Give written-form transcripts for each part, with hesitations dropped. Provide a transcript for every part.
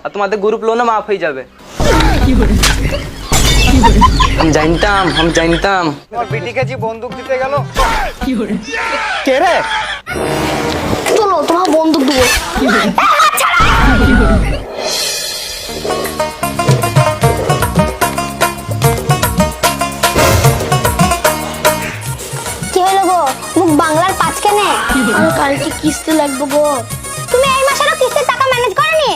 আর তোমাদের গ্রুপ লোনও মাফ হয়ে যাবে। हम जानताम তোমার বিটিকে যে বন্দুক দিতে গেল কে রে? চলো তোমার বন্দুক দেবো। কি হলো গো, মুখ বাংলার পাঁচ কেনে? আরে কালকে কিস্তি লাগবে গো। তুমি এই মাসেরও কিস্তির টাকা ম্যানেজ করনি?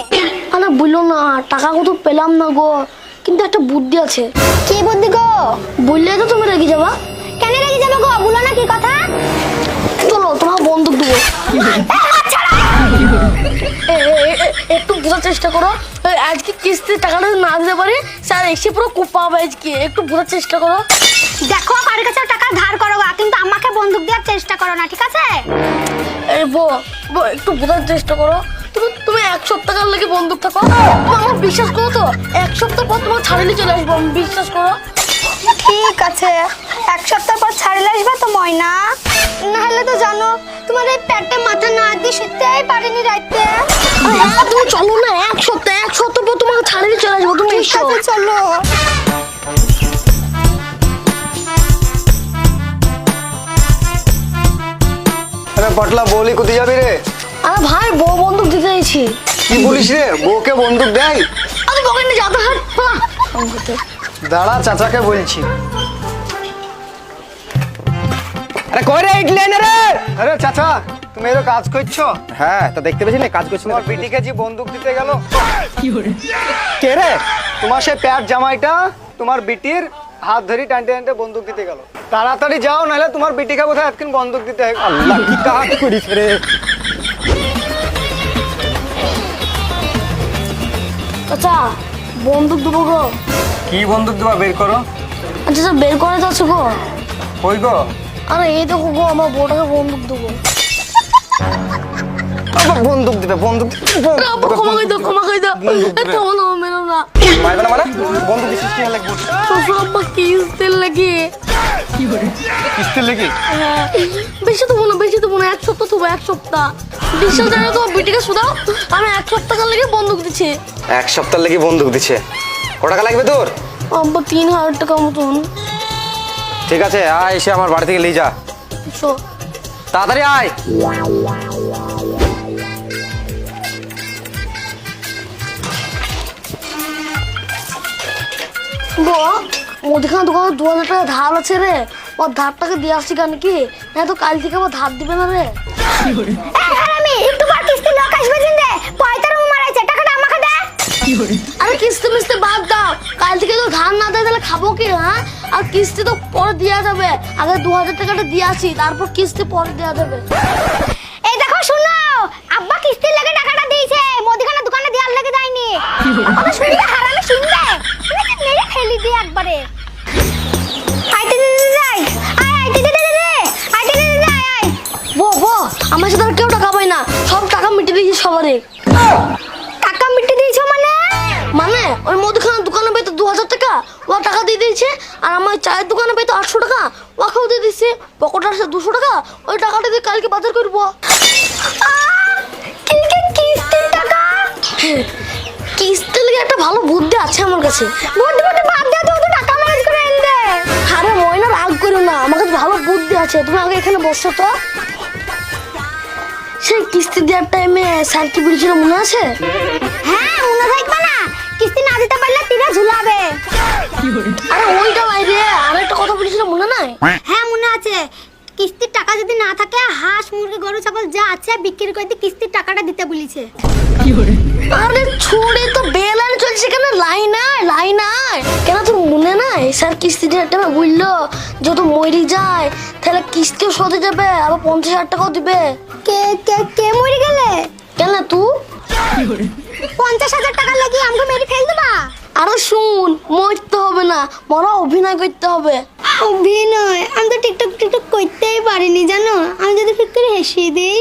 আরে বললো না, টাকা কত পেলাম না গো, কিন্তু একটা বুদ্ধি আছে। কি বুদ্ধি গো? বললে তো তুমি রেগে যাবা। কেন রেগে যাবে গো, বলো না কি কথা। চলো তোমার বন্দুক দেবো। একটু বোঝার চেষ্টা করো, আজকে কিস্তির টাকাটা না দিতে পারি স্যার এসে পুরো কুপা হবে আজকে। একটু বোঝার চেষ্টা করো। দেখো কারোর কাছে টাকা ধার করো, কিন্তু আমাকে বন্দুক দেওয়ার চেষ্টা করো না, ঠিক আছে? এই একটু বোঝার চেষ্টা করো। তুমি এক সপ্তাহ লেগে বন্দুক থাকো, আমার বিশ্বাস করো তো, এক সপ্তাহ পর তোমার ছাড়িয়ে চলে আসবো, বিশ্বাস করো। ঠিক আছে, এক সপ্তাহ পর ছাড়িয়ে আসবে তো ময়না। না হলে তো জানো তোমার এই পেটে মাথা না দিয়ে শুতেই পারিনি রাইতে। তুমি চলো না, এক সপ্তাহ পর তোমাকে ছাড়িয়ে চলে আসবো, তুমি এসো। চলো। আরে পটলা বলি কোথায় যাবি রে? আরে ভাই বউ বন্দুক দিতে চাইছি। কি বলিস রে, বউকে বন্দুক দেয়? আরে বউকে নিয়ে যাতে হাট। দাঁড়া চাচাকে বলছি। আরে কই রে ইডলি না রে? আরে চাচা তুমি এর কাজ করছো? হ্যাঁ তা দেখতে পেয়েছি না কাজ করছি না। তোমার বিটিকে যে বন্দুক দিতে গেল কে রে? তোমার সে প্যাট জামাইটা তোমার বিটির হাত ধরে টানতে টানতে বন্দুক দিতে গেল। তাড়াতাড়ি যাও, নাহলে তোমার বিটিকে কোথায় এতক্ষণ বন্দুক দিতে হবে। আল্লাহ কি কাজ করিস রে। আচ্ছা বন্দুক দেবো গো। কি বন্দুক দেবা, বের করো। আচ্ছা বের করে যাচ্ছে গো। কই গো? আরে এই দেখো গো, আমার বউটাকে বন্দুক দেবো। আবার বন্দুক দিবে, বন্দুক ক্ষমা করে দাও। এটা হলো মেরো না। মারবে না মানে? বন্দুক দিছিস কি লাগবে? শ্বশুর আব্বা কিস্তির লাগে। কিস্তির লেগে? বেশি দেবো না, এক সপ্তাহ দেবো, এক সপ্তাহ। বিশ্বাস জানো তো বিটিকে শুধাও, আমি এক সপ্তাহ লেগে বন্দুক দিচ্ছি। এক সপ্তাহ লেগে বন্দুক দিছে। কত টাকা লাগবে তোর? আব্বা 3000 টাকা মতন। ঠিক আছে আয়, এসে আমার বাড়ি থেকে নিয়ে যা। এসো। তাড়াতাড়ি আয়। গো মুদিখানা দোকানে 2000 টাকা ধার আছে রে, ওর ধারটাকে দিয়ে আসছি কেন কি, না তো কাল থেকে আমার ধার দিবে না রে। আমি একটু পর কিস্তি লোক আসবে দিন দে, পয়তার মারাইছে, টাকাটা আমাকে দে। আরে কিস্তি মিস্তি বাদ দাও, কাল থেকে তো ধার না দেয় তাহলে খাবো কি? হ্যাঁ, আর কিস্তি তো পরে দেওয়া যাবে, আগে 2000 টাকাটা দিয়ে আসি, তারপর কিস্তি পরে দেওয়া যাবে। এই দেখো শুনো, আব্বা কিস্তির লাগে টাকাটা দিয়েছে, মুদিখানা দোকানে দেওয়ার লাগে দেয়নি। আব্বা শুনবে, হারামি শুনবে, মানে মেরে ফেলি দিয়ে একবারে। আইতে দিদি যাই, আইতে দিদি রে, আইতে দিদি যাই, আই। বো আমার সাথে আর কেউ টাকা পায় না, সব টাকা মিটে দিয়েছি সবারে। টাকা মিটে দিয়েছো মানে ওই মুদিখানা দোকানে পেতো 2000 টাকা, ও টাকা দিয়ে দিয়েছে, আর আমার চায়ের দোকানে পেতো 800 টাকা, ওকেও দিয়ে দিচ্ছে। পকেটে আছে 200 টাকা, ওই টাকাটা দিয়ে কালকে বাজার করবো। কিস্তির টাকা? কিস্তির লেগে একটা ভালো বুদ্ধি আছে আমার কাছে। বুদ্ধি বাদ দাও, তো টাকা ম্যানেজ করে এনে দে। আরে ময়না রাগ করো না, আমার কাছে ভালো বুদ্ধি আছে, তুমি আগে এখানে বসো তো। সেই কিস্তি দেওয়ার টাইমে স্যার কি বলেছিল মনে আছে? হ্যাঁ মনে থাকবে না, কিস্তি না দিতে পারলে তীরে ঝুলাবে। আরে ওইটা বাইরে আরেকটা কথা বলেছিল মনে নাই? হ্যাঁ মনে আছে, কিস্তির টাকা যদি না থাকে হাঁস মুরগি গরু ছাগল যা আছে বিক্রি করে দিয়ে কিস্তির টাকাটা দিতে বলেছে। আরে ছুড়ে তো বেলান চলছে কেন, লাইন আয় কেন, তোর মনে নাই স্যার কিস্তি দেওয়ার টাইমে বললো যত মরি যায় তাহলে কিস্তিও শোধে যাবে, আবার 50,000 টাকাও দিবে। কে মরে গেলে? কেন তুই 50,000 টাকা লাগি আমাকে মেরে ফেল দেবা? আরে শুন, মরতে হবে না, মরা অভিনয় করতে হবে। অভিনয়? আমি তো টিকটক করতেই পারিনি জানো, আমি যদি ঠিক করে হেসে দিই।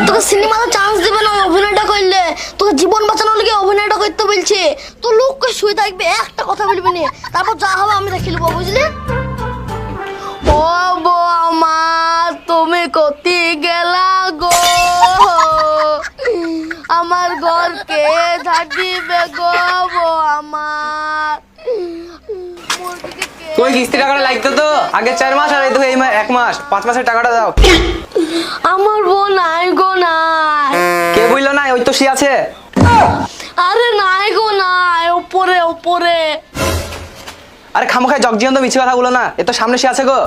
তোকে সিনেমাতে চান্স দিবে না অভিনয়টা করলে, তোকে জীবন বাঁচানোর লাগে অভিনয়টা করতে বলছে। তো লোককে শুয়ে থাকবে, একটা কথা বলবি না, তারপর যা হবে আমি দেখে নেবো, বুঝলি? ও বৌমা তুমি কোথায় গেলা গো, আমার ঘর কে ধার দিবে গো আমার মুরগিকে কে তুমি কিস্তি টাকাটা লাগতো তো আগে 4 মাস আর এই তো এই 1 মাস 5 মাসের টাকাটা দাও। আমার বোন নাই গো নাই কে বললো না? ওই তো সে আছে। আরে নাই গো নাই উপরে উপরে আরে খামোখায় জগজিয়ন তো মিছে কথা বলো না, এ তো সামনে সে আছে গো।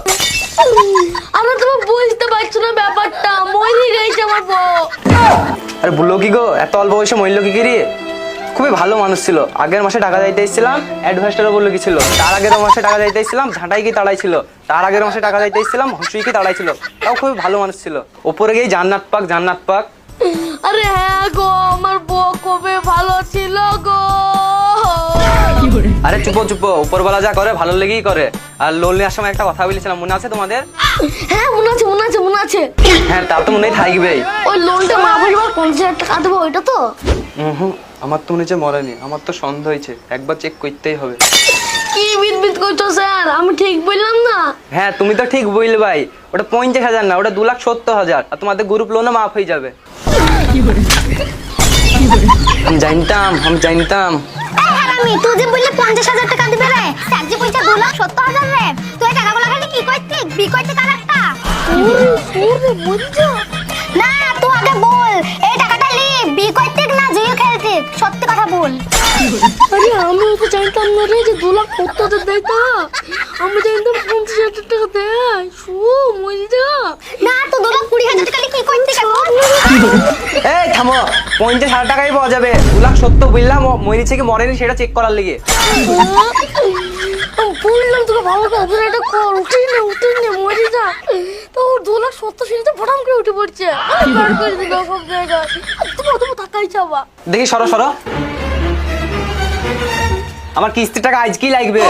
আমরা তুমি বুঝতে পারছো না ব্যাপারটা, মরে গেছে আমার বউ। আরে বললো কি গো, এত অল্প বয়সে মরল কি করি? খুবই ভালো মানুষ ছিল। আগের মাসে টাকা দিতে এসেছিলাম, অ্যাডভান্সটারও বললো কি ছিল। তার আগের মাসে টাকা দিতে এসেছিলাম, ঝাঁটাই কি তাড়াই ছিল। তার আগের মাসে টাকা দিতে এসেছিলাম, হসুই কি তাড়াই ছিল। তাও খুবই ভালো মানুষ ছিল। ওপরে গিয়ে জান্নাত পাক জান্নাত পাক। আরে হ্যাঁ গো, আমার বউ খুবই ভালো ছিল গো। আরে চুপো চুপো, উপরবেলা যা করে ভালো লেগেই করে। আর লোন নেওয়ার সময় একটা কথা বলেছিলাম, মনে আছে তোমাদের? হ্যাঁ মনে আছে মনে আছে মনে আছে। হ্যাঁ, তা তো মনেই থাকবেই। ওই লোনটা মা পরিবার 50,000 টাকা দেবো, ওইটা তো? আমার তো মনে হচ্ছে মরেনি, আমার তো সন্দেহ হয়েছে, একবার চেক করতেই হবে। কি বিদবিদ করছো স্যার, আমি ঠিক বললাম না? হ্যাঁ তুমি তো ঠিক বললে ভাই, ওটা 50,000 না, ওটা 2,70,000। আর তোমাদের গ্রুপ লোনও মাফ হয়ে যাবে। আমি জানতাম। আমি তুই যে বললি 50,000 টাকা দিবে রে, স্যার যে কইছে 2,70,000 রে, তুই এই টাকাগুলো খালি কি করতে বি করতে কার একটা ওরে বুঝছো না, তুই আগে বল এই টাকাটা লি বি করতে না জুয়া খেলতে, সত্যি কথা বল। আরে আমি তো জানতাম না রে যে 2,70,000 দেয় তা। আমি জানতাম 50,000 টাকা দেয়। শু মরে যা না, তুই 2,20,000 টাকা লি কি করতে কার? এই থামো, 50,000 টাকাই পাওয়া যাবে। 2,70,000 বললাম, মরেছে কি মরেনি সেটা চেক করার লেগে। আমি বললাম তোকে ভালো করে অপারেট কর, উঠে নে মরে যা। তো 2,70,000 সিঁড়িতে ফটাম করে উঠে পড়ছে। আমি বার করে দিল সব জায়গায়। তুমি তাকাই যাবা। দেখি সরো। আমার কিস্তির টাকা আজকেই লাগবে।